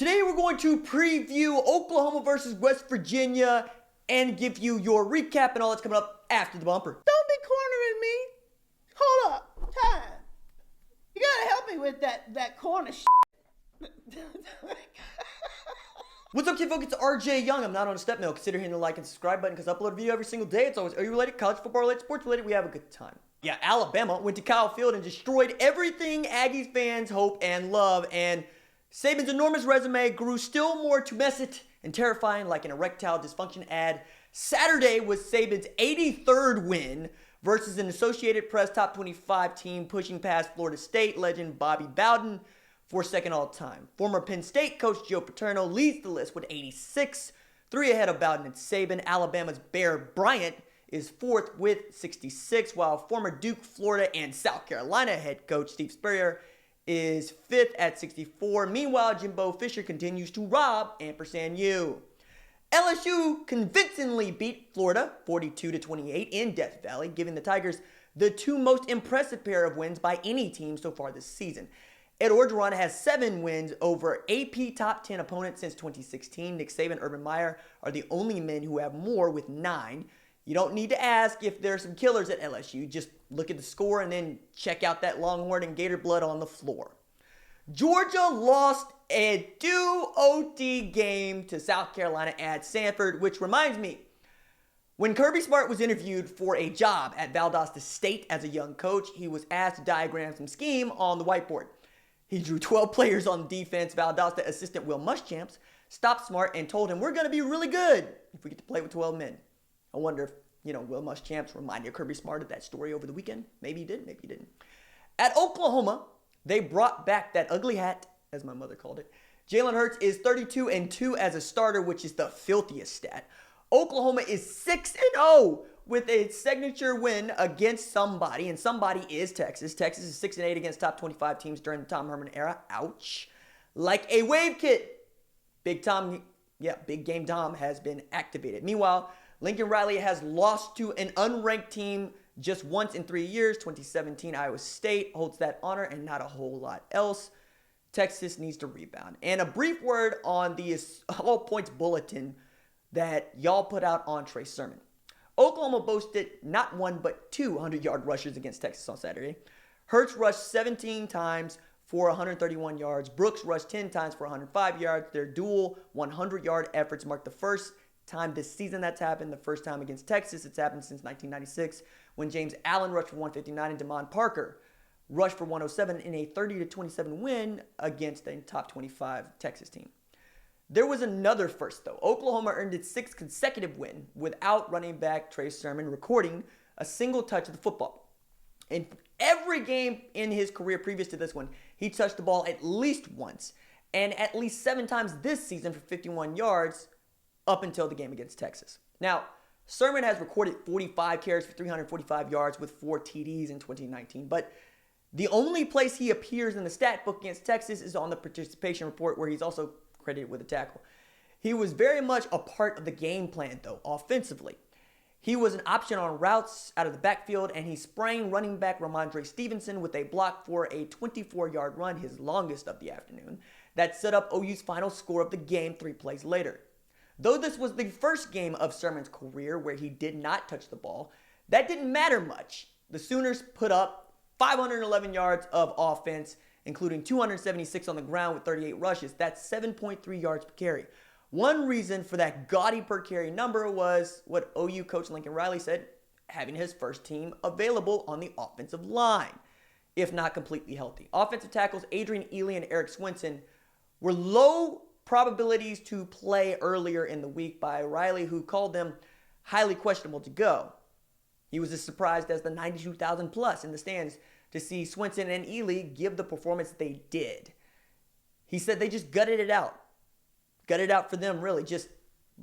Today we're going to preview Oklahoma versus West Virginia and give you your recap and all that's coming up after the bumper. Don't be cornering me. Hold up. Time. You gotta help me with that corner shit. What's up, kid folks? It's RJ Young. I'm not on a step mill. Consider hitting the like and subscribe button because I upload a video every single day. It's always OU related, college football related, sports related. We have a good time. Yeah, Alabama went to Kyle Field and destroyed everything Aggies fans hope and love, and Saban's enormous resume grew still more tumescent and terrifying like an erectile dysfunction ad. Saturday was Saban's 83rd win versus an Associated Press top 25 team pushing past Florida State legend Bobby Bowden for second all-time. Former Penn State coach Joe Paterno leads the list with 86, 3 ahead of Bowden and Saban. Alabama's Bear Bryant is fourth with 66, while former Duke, Florida, and South Carolina head coach Steve Spurrier is fifth at 64. Meanwhile, Jimbo Fisher continues to rob &U. LSU convincingly beat Florida 42-28 in Death Valley, giving the Tigers the two most impressive pair of wins by any team so far this season. Ed Orgeron has 7 wins over AP top 10 opponents since 2016. Nick Saban and Urban Meyer are the only men who have more with 9. You don't need to ask if there are some killers at LSU. Just look at the score and then check out that Longhorn and Gator blood on the floor. Georgia lost a 2 OT game to South Carolina at Sanford, which reminds me, when Kirby Smart was interviewed for a job at Valdosta State as a young coach, he was asked to diagram some scheme on the whiteboard. He drew 12 players on defense. Valdosta assistant Will Muschamp stopped Smart and told him, "We're going to be really good if we get to play with 12 men." I wonder if, Will Muschamp reminded Kirby Smart of that story over the weekend. Maybe he did, maybe he didn't. At Oklahoma, they brought back that ugly hat, as my mother called it. Jalen Hurts is 32-2 as a starter, which is the filthiest stat. Oklahoma is 6-0 with a signature win against somebody, and somebody is Texas. Texas is 6-8 against top 25 teams during the Tom Herman era. Ouch. Like a wave kit. Big Game Tom has been activated. Meanwhile, Lincoln Riley has lost to an unranked team just once in 3 years. 2017 Iowa State holds that honor and not a whole lot else. Texas needs to rebound. And a brief word on the all points bulletin that y'all put out on Trey Sermon. Oklahoma boasted not one but 2 100-yard rushers against Texas on Saturday. Hurts rushed 17 times for 131 yards. Brooks rushed 10 times for 105 yards. Their dual 100-yard efforts marked the first time this season that's happened, the first time against Texas it's happened since 1996 when James Allen rushed for 159 and Damon Parker rushed for 107 in a 30-27 win against a top 25 Texas team. There was another first, though. Oklahoma earned its 6th consecutive win without running back Trey Sermon recording a single touch of the football. In every game in his career previous to this one, he touched the ball at least once, and at least 7 times this season for 51 yards up until the game against Texas. Now, Sermon has recorded 45 carries for 345 yards with 4 TDs in 2019, but the only place he appears in the stat book against Texas is on the participation report, where he's also credited with a tackle. He was very much a part of the game plan, though, offensively. He was an option on routes out of the backfield, and he sprang running back Ramondre Stevenson with a block for a 24-yard run, his longest of the afternoon, that set up OU's final score of the game 3 plays later. Though this was the first game of Sermon's career where he did not touch the ball, that didn't matter much. The Sooners put up 511 yards of offense, including 276 on the ground with 38 rushes. That's 7.3 yards per carry. One reason for that gaudy per carry number was what OU coach Lincoln Riley said, having his first team available on the offensive line, if not completely healthy. Offensive tackles Adrian Ely and Eric Swinson were low probabilities to play earlier in the week by Riley, who called them highly questionable to go. He was as surprised as the 92,000 plus in the stands to see Swinson and Ely give the performance they did. He said they just gutted it out. Gutted out for them, really. Just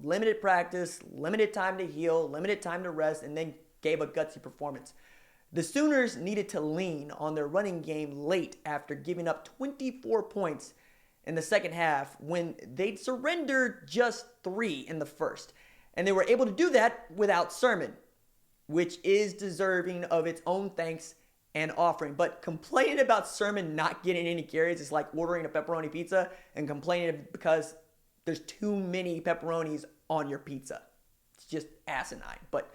limited practice, limited time to heal, limited time to rest, and then gave a gutsy performance. The Sooners needed to lean on their running game late after giving up 24 points in the second half when they'd surrendered just 3 in the first. And they were able to do that without Sermon, which is deserving of its own thanks and offering. But complaining about Sermon not getting any carries is like ordering a pepperoni pizza and complaining because there's too many pepperonis on your pizza. It's just asinine. But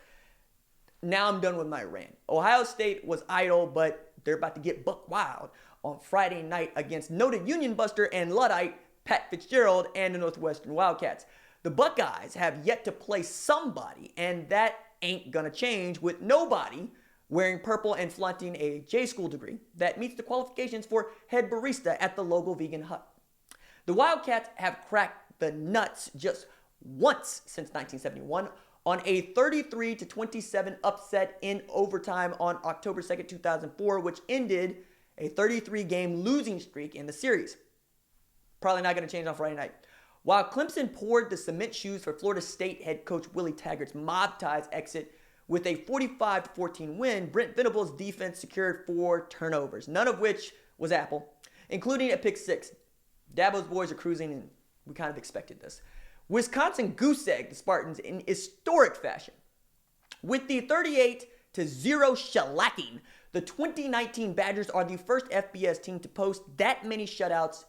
now I'm done with my rant. Ohio State was idle, but they're about to get buck wild on Friday night against noted Union Buster and Luddite Pat Fitzgerald and the Northwestern Wildcats. The Buckeyes have yet to play somebody, and that ain't gonna change with nobody wearing purple and flaunting a J-School degree that meets the qualifications for head barista at the local vegan hut. The Wildcats have cracked the nuts just once since 1971 on a 33-27 upset in overtime on October 2nd, 2004, which ended a 33-game losing streak in the series. Probably not going to change on Friday night. While Clemson poured the cement shoes for Florida State head coach Willie Taggart's Mob Ties exit with a 45-14 win, Brent Venables' defense secured 4 turnovers, none of which was Apple, including a pick 6. Dabo's boys are cruising, and we kind of expected this. Wisconsin goose-egged the Spartans in historic fashion. With the 38-0 shellacking, the 2019 Badgers are the first FBS team to post that many shutouts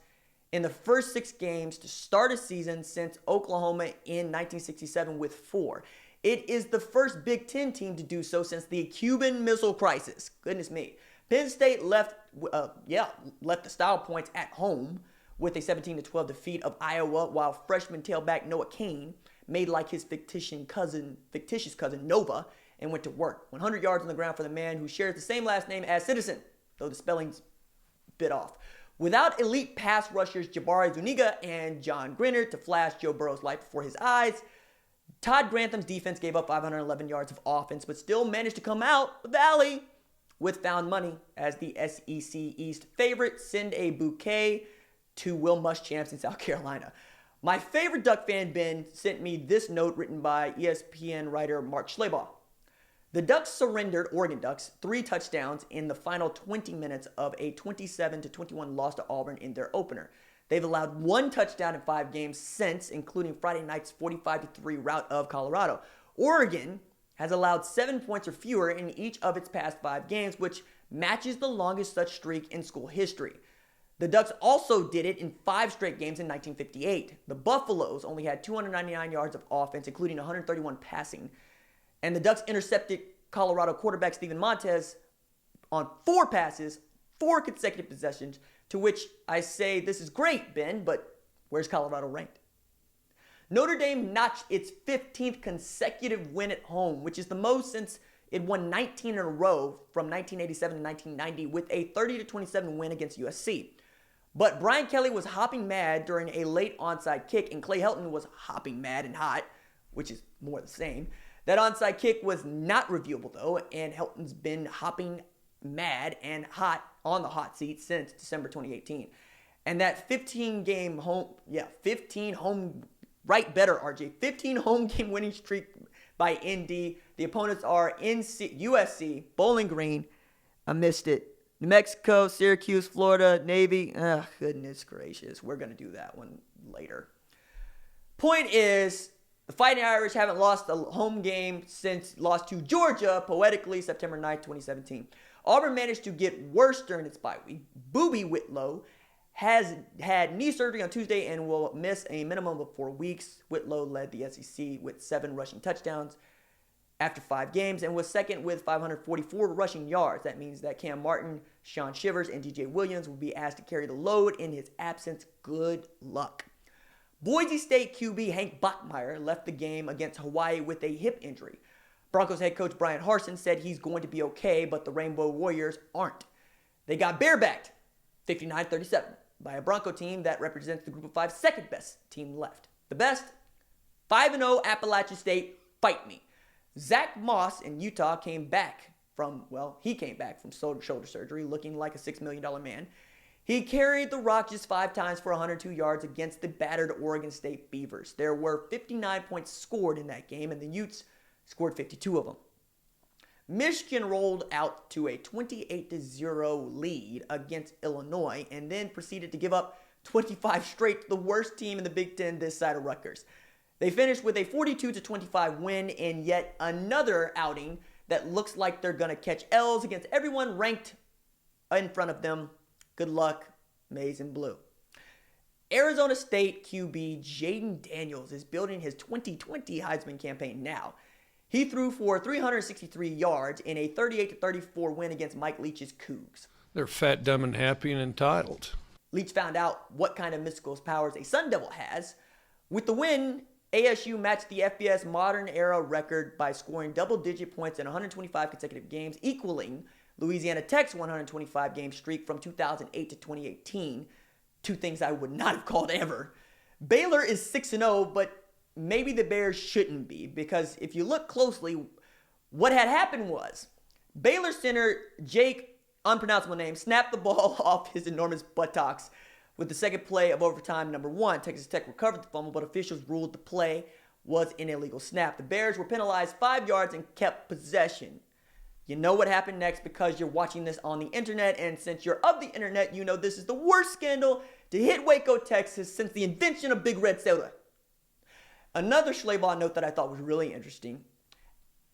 in the first 6 games to start a season since Oklahoma in 1967 with 4. It is the first Big Ten team to do so since the Cuban Missile Crisis. Goodness me. Penn State left the style points at home with a 17-12 defeat of Iowa, while freshman tailback Noah Cain made like his fictitious cousin Nova and went to work. 100 yards on the ground for the man who shares the same last name as Citizen, though the spelling's bit off. Without elite pass rushers Jabari Zuniga and John Grinner to flash Joe Burrow's light before his eyes, Todd Grantham's defense gave up 511 yards of offense, but still managed to come out the valley with found money as the SEC East favorite send a bouquet to Will Muschamp's in South Carolina. My favorite Duck fan, Ben, sent me this note written by ESPN writer Mark Schlabach. The Ducks surrendered, Oregon Ducks, 3 touchdowns in the final 20 minutes of a 27-21 loss to Auburn in their opener. They've allowed 1 touchdown in 5 games since, including Friday night's 45-3 rout of Colorado. Oregon has allowed 7 points or fewer in each of its past 5 games, which matches the longest such streak in school history. The Ducks also did it in 5 straight games in 1958. The Buffaloes only had 299 yards of offense, including 131 passing. And the Ducks intercepted Colorado quarterback Steven Montez on 4 passes, 4 consecutive possessions, to which I say, this is great, Ben, but where's Colorado ranked? Notre Dame notched its 15th consecutive win at home, which is the most since it won 19 in a row from 1987 to 1990 with a 30-27 win against USC. But Brian Kelly was hopping mad during a late onside kick, and Clay Helton was hopping mad and hot, which is more the same. That onside kick was not reviewable, though, and Helton's been hopping mad and hot on the hot seat since December 2018. And that 15 home game winning streak by ND. The opponents are USC, Bowling Green, I missed it, New Mexico, Syracuse, Florida, Navy. Goodness gracious, we're going to do that one later. Point is, the Fighting Irish haven't lost a home game since lost to Georgia, poetically, September 9th, 2017. Auburn managed to get worse during its bye week. Boobie Whitlow has had knee surgery on Tuesday and will miss a minimum of 4 weeks. Whitlow led the SEC with 7 rushing touchdowns after 5 games and was second with 544 rushing yards. That means that Cam Martin, Sean Shivers, and DJ Williams will be asked to carry the load in his absence. Good luck. Boise State QB Hank Bachmeier left the game against Hawaii with a hip injury. Broncos head coach Brian Harsin said he's going to be okay, but the Rainbow Warriors aren't. They got barebacked 59-37 by a Bronco team that represents the Group of 5 second best team left. The best, 5-0 Appalachian State, fight me. Zach Moss in Utah came back from shoulder surgery looking like a $6 million man. He carried the Rock just 5 times for 102 yards against the battered Oregon State Beavers. There were 59 points scored in that game, and the Utes scored 52 of them. Michigan rolled out to a 28-0 lead against Illinois and then proceeded to give up 25 straight to the worst team in the Big Ten this side of Rutgers. They finished with a 42-25 win in yet another outing that looks like they're going to catch L's against everyone ranked in front of them. Good luck, maize and blue. Arizona State QB Jaden Daniels is building his 2020 Heisman campaign now. He threw for 363 yards in a 38-34 win against Mike Leach's Cougs. They're fat, dumb, and happy and entitled. Leach found out what kind of mystical powers a Sun Devil has. With the win, ASU matched the FBS modern era record by scoring double-digit points in 125 consecutive games, equaling Louisiana Tech's 125-game streak from 2008 to 2018. Two things I would not have called ever. Baylor is 6-0, but maybe the Bears shouldn't be, because if you look closely, what had happened was Baylor center Jake, unpronounceable name, snapped the ball off his enormous buttocks with the second play of overtime number 1. Texas Tech recovered the fumble, but officials ruled the play was an illegal snap. The Bears were penalized 5 yards and kept possession. You know what happened next because you're watching this on the internet, and since you're of the internet, you know this is the worst scandal to hit Waco, Texas since the invention of Big Red Soda. Another Schleybaugh note that I thought was really interesting.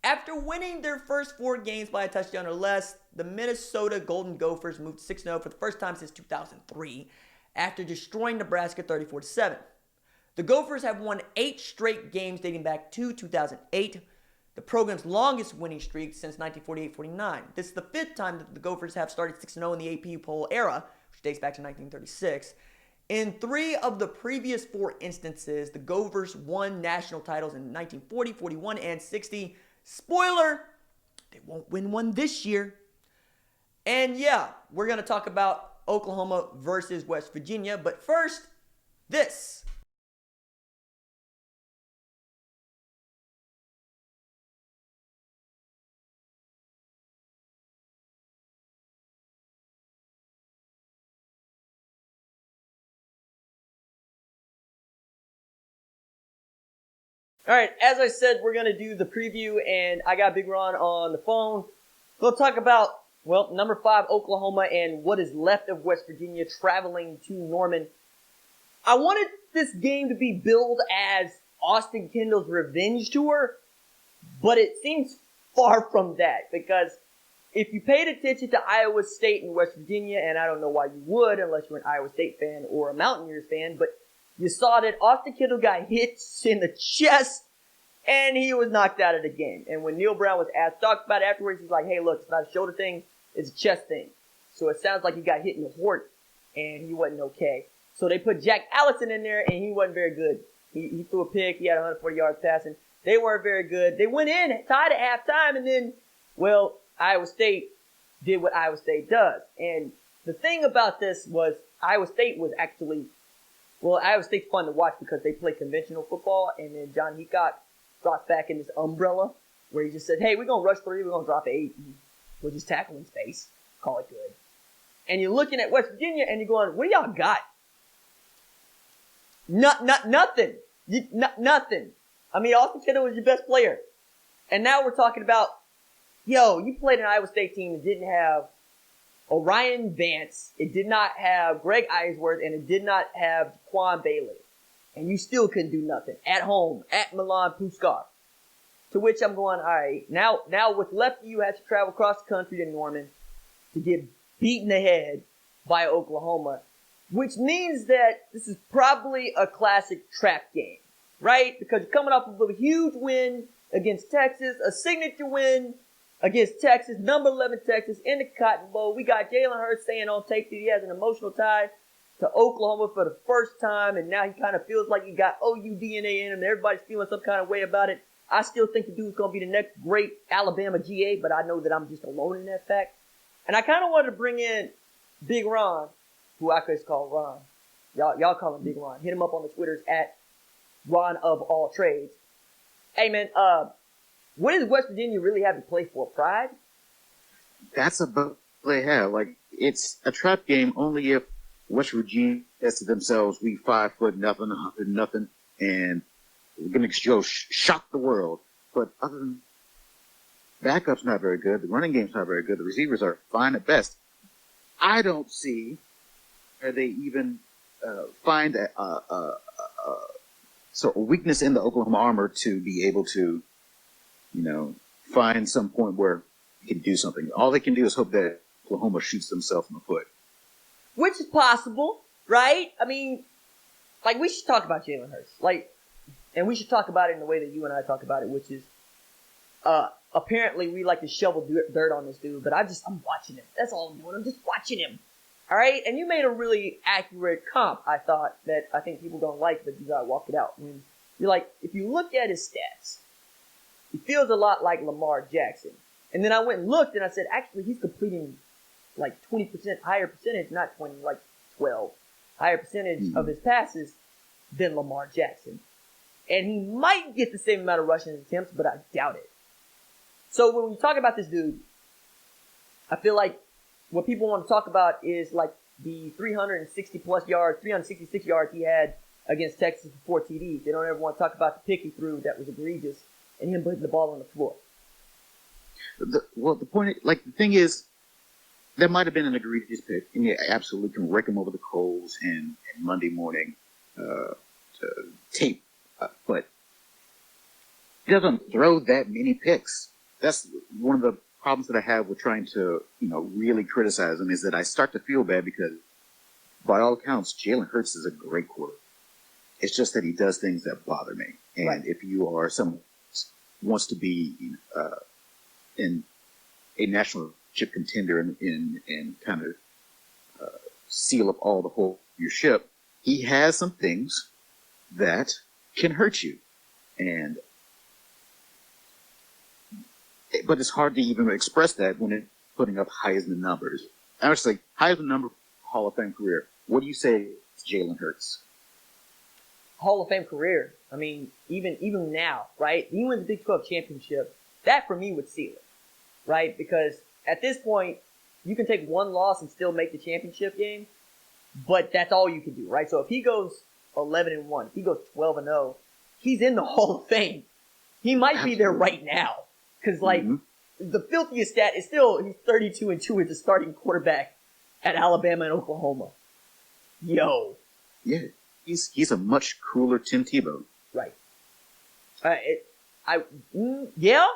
After winning their first 4 games by a touchdown or less, the Minnesota Golden Gophers moved 6-0 for the first time since 2003 after destroying Nebraska 34-7. The Gophers have won 8 straight games dating back to 2008, the program's longest winning streak since 1948-49. This is the 5th time that the Gophers have started 6-0 in the AP poll era, which dates back to 1936. In 3 of the previous 4 instances, the Gophers won national titles in 1940, 41, and 60. Spoiler, they won't win one this year. And yeah, we're going to talk about Oklahoma versus West Virginia, but first, this. All right, as I said, we're going to do the preview, and I got Big Ron on the phone. We'll talk about, well, number 5, Oklahoma, and what is left of West Virginia traveling to Norman. I wanted this game to be billed as Austin Kendall's revenge tour, but it seems far from that, because if you paid attention to Iowa State and West Virginia, and I don't know why you would unless you're an Iowa State fan or a Mountaineers fan, but you saw that Austin Kendall got hit in the chest, and he was knocked out of the game. And when Neal Brown was asked, talked about it afterwards, he's like, hey, look, it's not a shoulder thing, it's a chest thing. So it sounds like he got hit in the heart, and he wasn't okay. So they put Jack Allison in there, and he wasn't very good. He threw a pick, he had 140 yards passing. They weren't very good. They went in, tied at halftime, and then, well, Iowa State did what Iowa State does. And the thing about this was Iowa State was actually, well, Iowa State's fun to watch because they play conventional football, and then John Heacock dropped back in this umbrella where he just said, hey, we're going to rush 3, we're going to drop 8, and we'll just tackle in space, call it good. And you're looking at West Virginia, and you're going, what do y'all got? Nothing. Nothing. I mean, Austin Kendall was your best player. And now we're talking about, you played an Iowa State team that didn't have Orion Vance, it did not have Greg Eisworth, and it did not have Quan Bailey. And you still couldn't do nothing. At home, at Milan Puskar. To which I'm going, all right, now what's left of you has to travel across the country to Norman to get beaten in the head by Oklahoma. Which means that this is probably a classic trap game, right? Because you're coming off of a huge win against Texas, a signature win against Texas, number 11 Texas, in the Cotton Bowl. We got Jalen Hurts saying on tape that he has an emotional tie to Oklahoma for the first time, and now he kind of feels like he got OU DNA in him, and everybody's feeling some kind of way about it. I still think the dude's going to be the next great Alabama GA, but I know that I'm just alone in that fact. And I kind of wanted to bring in Big Ron, who I could just call Ron. Y'all call him Big Ron. Hit him up on the Twitters at Ron of All Trades. Hey, man, what does West Virginia really have to play for? Pride? That's about what they have. Like, it's a trap game only if West Virginia says to themselves, we 5 foot nothing, 100 nothing, and we're going to go shock the world. But other than backup's not very good, the running game's not very good, the receivers are fine at best. I don't see where they even find a sort of weakness in the Oklahoma armor to be able to, find some point where you can do something. All they can do is hope that Oklahoma shoots themselves in the foot. Which is possible, right? I mean, like, we should talk about Jalen Hurts. Like, and we should talk about it in the way that you and I talk about it, which is, apparently we like to shovel dirt on this dude, but I'm watching him. That's all I'm doing. I'm just watching him. All right? And you made a really accurate comp, I thought, that I think people don't like, but you gotta walk it out. I mean, you're like, if you look at his stats, he feels a lot like Lamar Jackson. And then I went and looked, and I said, actually, he's completing like 20% higher percentage, not 20, like 12, higher percentage of his passes than Lamar Jackson. And he might get the same amount of rushing attempts, but I doubt it. So when we talk about this dude, I feel like what people want to talk about is like the 366 yards he had against Texas with 4 TDs. They don't ever want to talk about the pick he threw that was egregious and him putting the ball on the floor. The thing is, there might have been an egregious pick, and you absolutely can rake him over the coals and Monday morning tape, but he doesn't throw that many picks. That's one of the problems that I have with trying to, really criticize him, is that I start to feel bad because, by all accounts, Jalen Hurts is a great quarterback. It's just that he does things that bother me. And right. If you are someone who wants to be in a national chip contender and kind of seal up all the whole your ship, he has some things that can hurt you. But it's hard to even express that when it's putting up Heisman numbers. Honestly, Heisman number, Hall of Fame career. What do you say to Jalen Hurts? Hall of Fame career. I mean, even now, right? He wins the Big 12 championship. That for me would seal it, right? Because at this point, you can take one loss and still make the championship game, but that's all you can do, right? So if he goes 11-1, if he goes 12-0, he's in the Hall of Fame. He might be there right now. Because, the filthiest stat is still, he's 32-2 as a starting quarterback at Alabama and Oklahoma. Yo. Yeah, he's a much cooler Tim Tebow. Right. Yeah?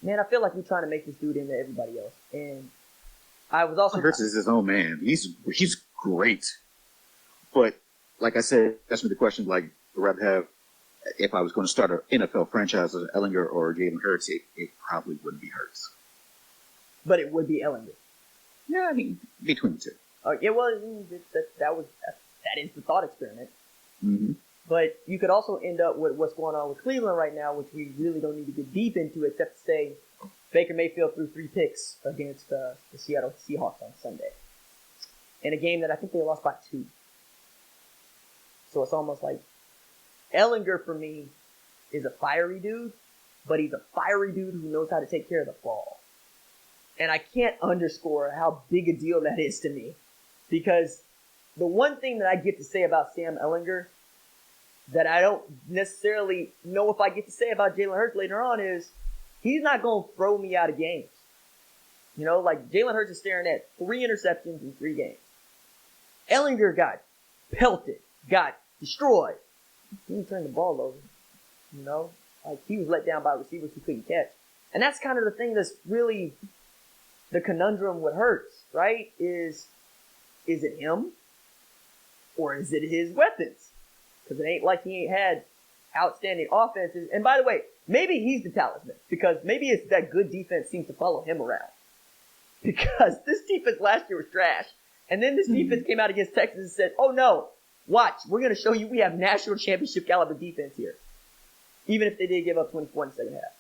Man, I feel like we're trying to make this dude into everybody else. And I was also... Hurts is his own man. He's great. But, like I said, ask me the question, like, I'd rather have, if I was going to start an NFL franchise as Ellinger or Jalen Hurts, it probably wouldn't be Hurts. But it would be Ellinger. Yeah, I mean, between the two. Yeah, well, that is the thought experiment. Mm-hmm. But you could also end up with what's going on with Cleveland right now, which we really don't need to get deep into, except to say Baker Mayfield threw 3 picks against the Seattle Seahawks on Sunday. In a game that I think they lost by 2. So it's almost like Ellinger, for me, is a fiery dude, but he's a fiery dude who knows how to take care of the ball. And I can't underscore how big a deal that is to me. Because the one thing that I get to say about Sam Ellinger that I don't necessarily know if I get to say about Jalen Hurts later on is he's not going to throw me out of games. Like Jalen Hurts is staring at 3 interceptions in 3 games. Ellinger got pelted, got destroyed. He didn't turn the ball over, like he was let down by receivers who couldn't catch. And that's kind of the thing that's really the conundrum with Hurts, right? Is it him or is it his weapons? Because it ain't like he ain't had outstanding offenses. And by the way, maybe he's the talisman because maybe it's that good defense seems to follow him around. Because this defense last year was trash. And then this defense came out against Texas and said, oh no, watch, we're going to show you we have national championship caliber defense here. Even if they did give up 24 in the second half.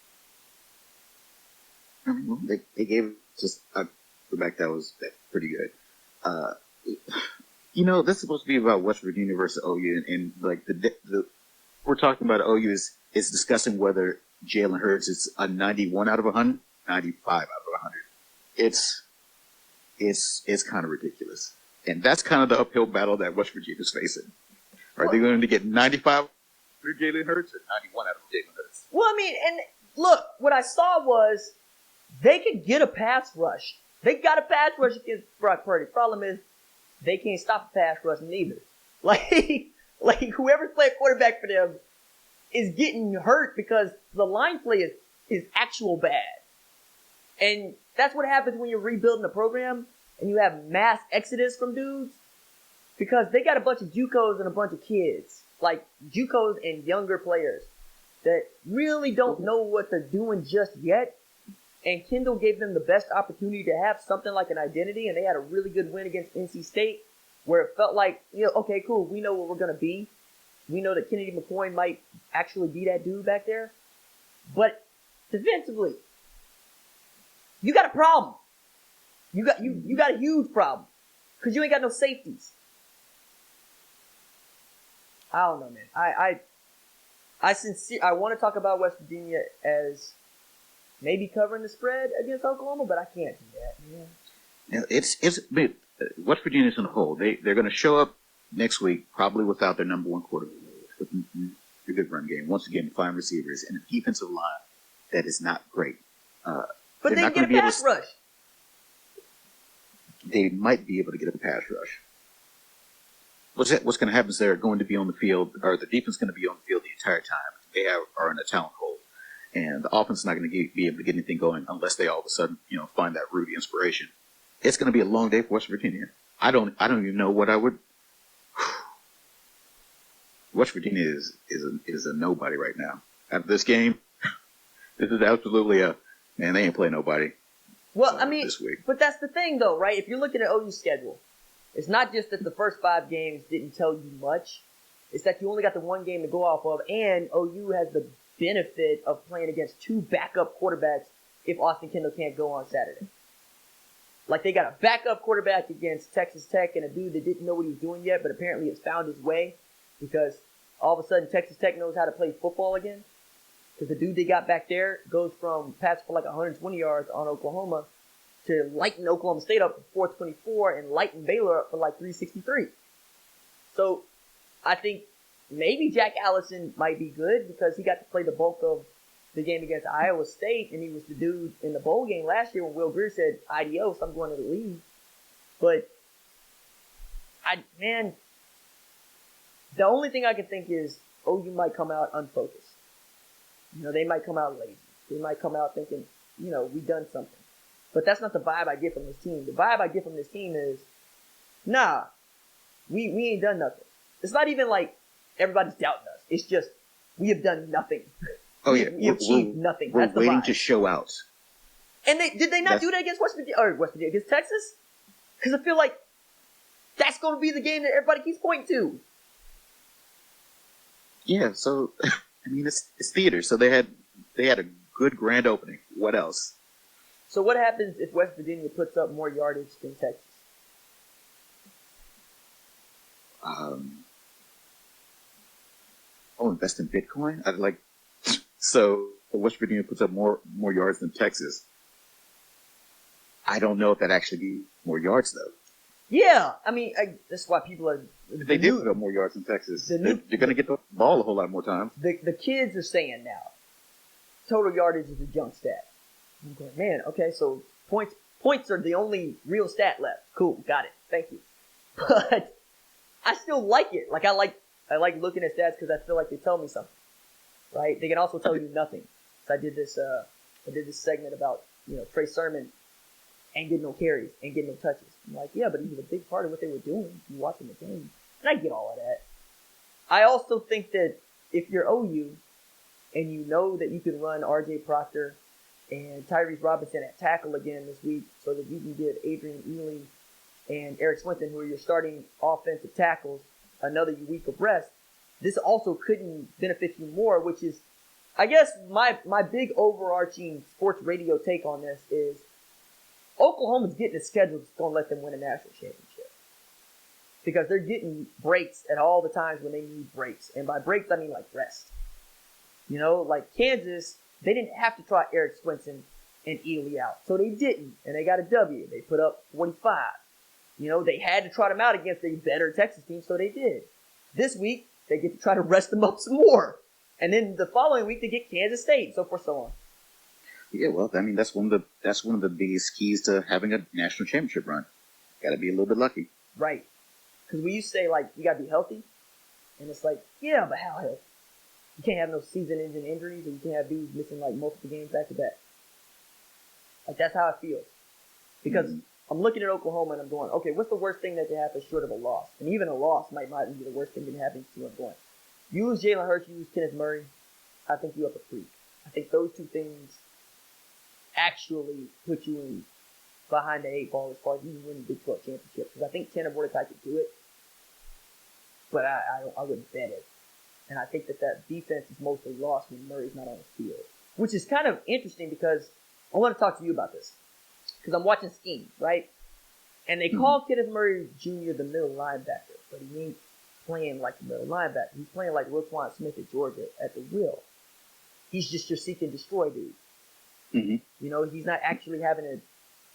They gave just a quarterback that's pretty good. This is supposed to be about West Virginia versus OU, and like the we're talking about OU is discussing whether Jalen Hurts is a 91 out of 100, 95 out of 100. It's kind of ridiculous. And that's kind of the uphill battle that West Virginia's facing. Are they going to get 95 for Jalen Hurts or 91 out of Jalen Hurts? Well, I mean, and look, what I saw was they could get a pass rush. They got a pass rush against Brock Purdy. Problem is, they can't stop a pass rush neither. Like whoever's playing quarterback for them is getting hurt because the line play is actual bad. And that's what happens when you're rebuilding a program and you have mass exodus from dudes, because they got a bunch of JUCOs and a bunch of kids, like JUCOs and younger players that really don't know what they're doing just yet. And Kendall gave them the best opportunity to have something like an identity, and they had a really good win against NC State where it felt like, okay, cool, we know what we're going to be. We know that Kennedy McCoy might actually be that dude back there. But defensively, you got a problem. You got a huge problem because you ain't got no safeties. I don't know, man. I want to talk about West Virginia as maybe covering the spread against Oklahoma, but I can't do that, man. Yeah, West Virginia's in a hole. They're going to show up next week probably without their number one quarterback, with a good run game. Once again, 5 receivers and a defensive line that is not great. But they can get a pass rush. They might be able to get a pass rush. What's going to happen is they're going to be on the field, or the defense is going to be on the field the entire time. They are in a talent hole, and the offense is not going to be able to get anything going unless they all of a sudden, find that Rudy inspiration. It's going to be a long day for West Virginia. I don't even know what I would. West Virginia is a nobody right now. After this game, this is absolutely man. They ain't playing nobody. Well, I mean, this week. But that's the thing, though, right? If you're looking at OU's schedule, it's not just that the first 5 games didn't tell you much. It's that you only got the 1 game to go off of, and OU has the benefit of playing against 2 backup quarterbacks if Austin Kendall can't go on Saturday. Like, they got a backup quarterback against Texas Tech and a dude that didn't know what he was doing yet, but apparently has found his way because all of a sudden Texas Tech knows how to play football again. Because the dude they got back there goes from pass for like 120 yards on Oklahoma to lighten Oklahoma State up for 424 and lighten Baylor up for like 363. So I think maybe Jack Allison might be good because he got to play the bulk of the game against Iowa State, and he was the dude in the bowl game last year when Will Greer said, adios, I'm going to the league. But, the only thing I can think is OU might come out unfocused. They might come out lazy. They might come out thinking, we've done something. But that's not the vibe I get from this team. The vibe I get from this team is, nah, we ain't done nothing. It's not even like everybody's doubting us. It's just, we have done nothing. Oh yeah, we achieved nothing. We're That's the waiting vibe. to show out. And did they not do that against West Virginia against Texas? Because I feel like that's going to be the game that everybody keeps pointing to. Yeah, so I mean it's theater. So they had a good grand opening. What else? So what happens if West Virginia puts up more yardage than Texas? Invest in Bitcoin. I'd like. So West Virginia puts up more yards than Texas. I don't know if that actually be more yards though. Yeah, I mean that's why people are. They did put up more yards than Texas. You're going to get the ball a whole lot more times. The kids are saying now, total yardage is a junk stat. I'm going, man. Okay, so points are the only real stat left. Cool, got it. Thank you. But I still like it. Like I like looking at stats because I feel like they tell me something. Right? They can also tell you nothing. So I did this segment about, Trey Sermon ain't getting no carries, ain't getting no touches. I'm like, yeah, but he was a big part of what they were doing. You watching the game. And I get all of that. I also think that if you're OU and you know that you can run RJ Proctor and Tyrese Robinson at tackle again this week so that you can give Adrian Ealing and Eric Swinton, who are your starting offensive tackles, another week of rest, this also couldn't benefit you more, which is, I guess, my big overarching sports radio take on this is Oklahoma's getting a schedule that's going to let them win a national championship. Because they're getting breaks at all the times when they need breaks. And by breaks, I mean like rest. Like Kansas, they didn't have to try Eric Swinton and Ely out. So they didn't. And they got a W. They put up 45. They had to trot them out against a better Texas team, so they did. This week, they get to try to rest them up some more. And then the following week, they get Kansas State, so forth, so on. Yeah, well, I mean, that's one of the biggest keys to having a national championship run. Got to be a little bit lucky. Right. Because when you say, you got to be healthy, and it's like, yeah, but how healthy? You can't have no season-ending injuries, or you can't have dudes missing, multiple games back-to-back. Like, that's how it feels. Because I'm looking at Oklahoma and I'm going, okay, what's the worst thing that could happen short of a loss? And even a loss might not even be the worst thing that can happen to you. I'm going, you lose Jalen Hurts, you lose Kenneth Murray, I think you up a creek. I think those two things actually put you in behind the 8 ball as far as you winning the Big 12 championship. Because I think Tanner Mordecai could do it, but I wouldn't bet it. And I think that defense is mostly lost when Murray's not on the field. Which is kind of interesting because I want to talk to you about this. Because I'm watching Scheme, right? And they call Kenneth Murray Jr. the middle linebacker, but he ain't playing like the middle linebacker. He's playing like Roquan Smith at Georgia at the will. He's just your seek and destroy dude. You know, he's not actually having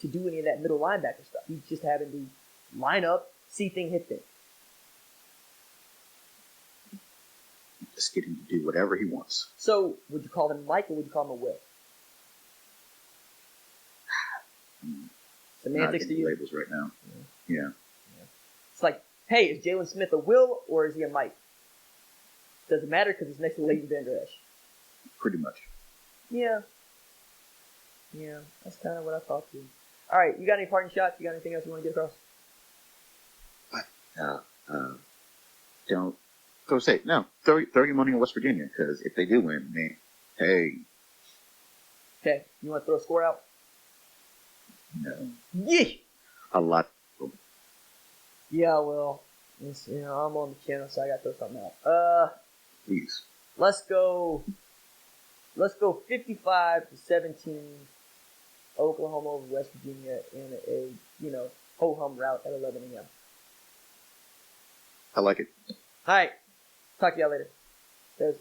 to do any of that middle linebacker stuff. He's just having to line up, see thing, hit thing. Just get him to do whatever he wants. So, would you call him Mike or would you call him a Will? Semantics to you? Labels right now. Yeah. It's like, hey, is Jalen Smith a Will or is he a Mike? Doesn't matter because he's next to Leighton Vander Esch. Pretty much. Yeah. Yeah, that's kind of what I thought too. All right, you got any parting shots? You got anything else you want to get across? Don't go say no. Throw your money on West Virginia because if they do win, man, hey. Okay, you want to throw a score out? No. Yeah. A lot. Yeah, well, I'm on the channel, so I got to throw something out. Please. Let's go 55-17. Oklahoma over West Virginia in a ho-hum route at 11 a.m. I like it. All right. Talk to y'all later. There's